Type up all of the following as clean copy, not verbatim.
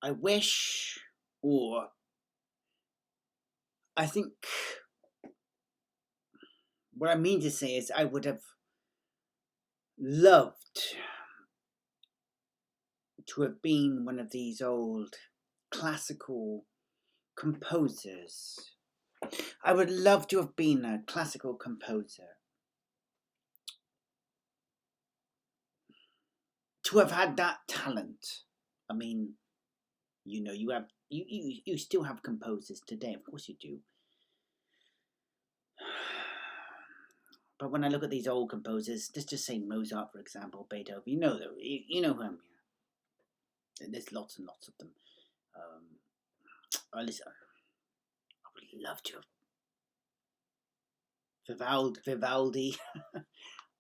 I wish, or I think what I mean to say is I would have loved to have been one of these old classical composers. I would love to have been a classical composer. To have had that talent. I mean, you have you still have composers today, of course you do. But when I look at these old composers, let's just say Mozart, for example, Beethoven, you know who I mean. There's lots and lots of them. Listen, I would love to have Vivaldi.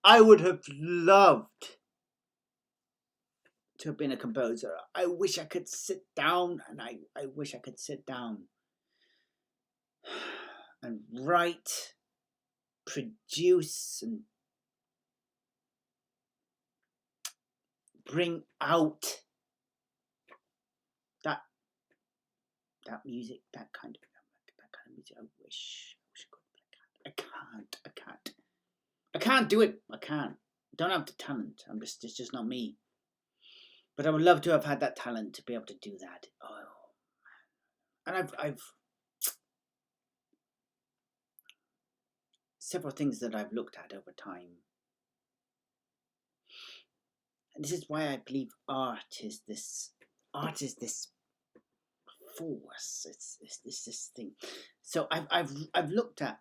I would have loved to have been a composer. I wish I could sit down, and I wish I could sit down and write, produce, and bring out that music, that kind of music. I wish I could, but I can't do it. I can't. I don't have the talent. It's just not me. But I would love to have had that talent to be able to do that. Oh, and I've several things that I've looked at over time. And this is why I believe art is this force. It's this thing. So I've looked at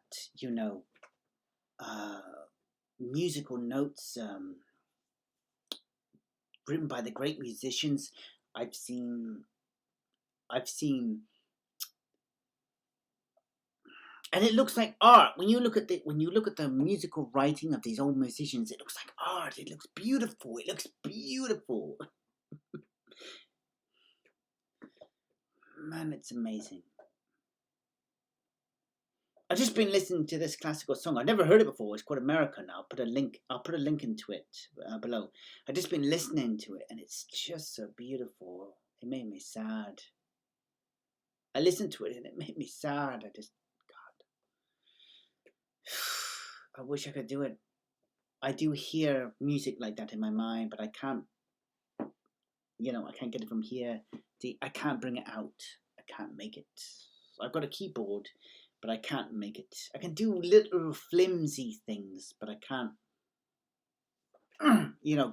musical notes written by the great musicians. I've seen, and it looks like art. When you look at the musical writing of these old musicians, it looks like art. It looks beautiful. Man, it's amazing. I've just been listening to this classical song. I've never heard it before. It's called American. I'll put a link into it below. I've just been listening to it, and it's just so beautiful. It made me sad. I listened to it, and it made me sad. I wish I could do it. I do hear music like that in my mind, but I can't. I can't get it from here. I can't bring it out. I can't make it. I've got a keyboard, but I can't make it. I can do little flimsy things, but I can't,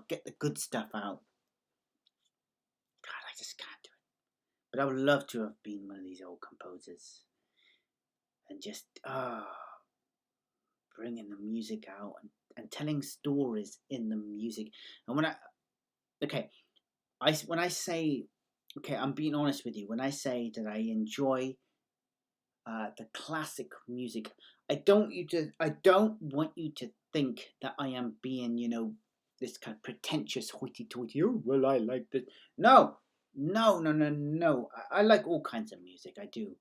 get the good stuff out. God, I just can't do it. But I would love to have been one of these old composers and just bringing the music out and telling stories in the music. And when I say, okay, I'm being honest with you. When I say that I enjoy the classic music, I don't want you to think that I am being, this kind of pretentious hoity-toity. Oh, well, I like this. No. I like all kinds of music. I do.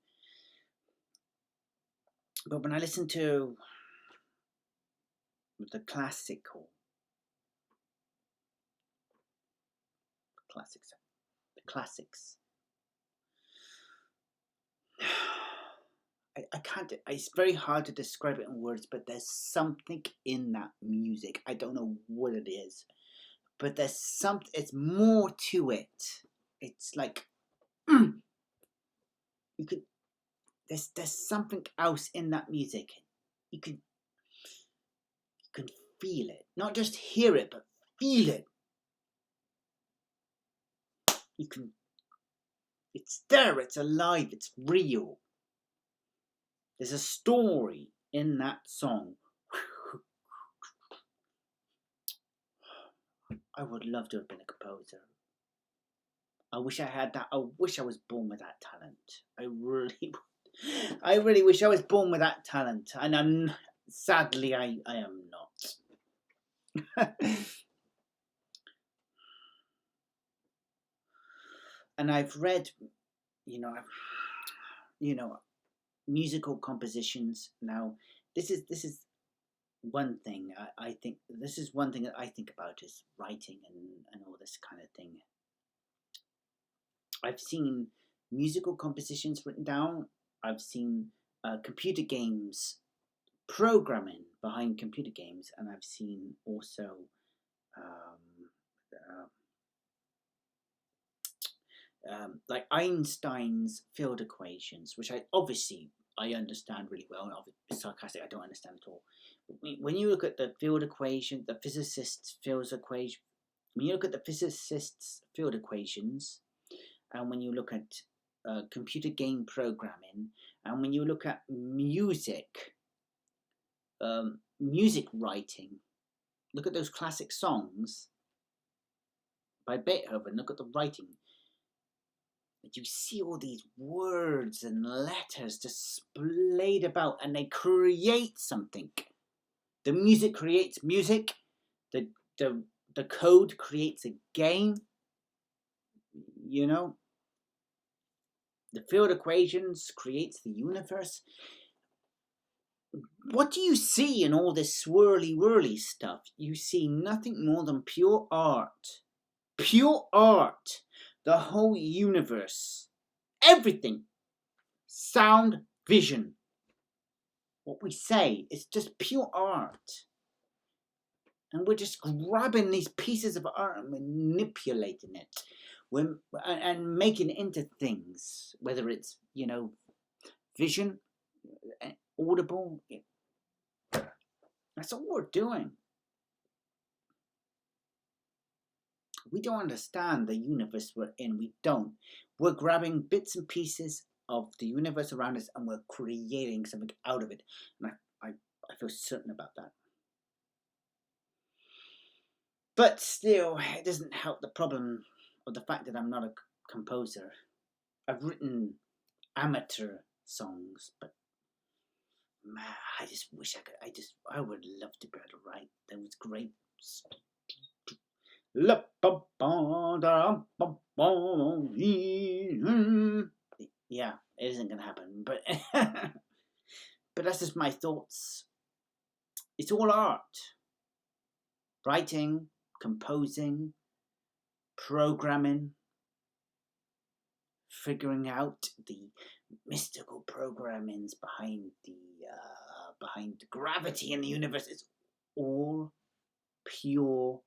But when I listen to the classics, I can't. It's very hard to describe it in words, but there's something in that music. I don't know what it is, but there's something. It's more to it. It's like you could. There's something else in that music. You can feel it, not just hear it, but feel it. You can. It's there. It's alive. It's real. There's a story in that song. I would love to have been a composer. I wish I had that. I wish I was born with that talent. I really wish I was born with that talent. And sadly, I am not. And I've read, musical compositions. Now, this is one thing I think. This is one thing that I think about is writing and all this kind of thing. I've seen musical compositions written down. I've seen computer games, programming behind computer games, and I've seen also um, like Einstein's field equations, which I understand really well. And it's sarcastic, I don't understand at all. But when you look at the field equation, the physicist's field equation, when you look at the physicist's field equations, and when you look at computer game programming, and when you look at music, music writing, look at those classic songs by Beethoven. Look at the writing. But you see all these words and letters displayed about, and they create something. The music creates music. The code creates a game. You know, the field equations creates the universe. What do you see in all this swirly whirly stuff? You see nothing more than pure art. Pure art. The whole universe. Everything. Sound, vision. What we say is just pure art. And we're just grabbing these pieces of art and manipulating it. And making it into things. Whether it's, vision, audible. That's all we're doing. We don't understand the universe we're in. We don't. We're grabbing bits and pieces of the universe around us and we're creating something out of it. And I feel certain about that. But still, it doesn't help the problem of the fact that I'm not a composer. I've written amateur songs, but man, I just wish I could. I would love to be able to write those great. Yeah, it isn't gonna happen, but but that's just my thoughts. It's all art. Writing, composing, programming, figuring out the mystical programmings behind the gravity in the universe. It's all pure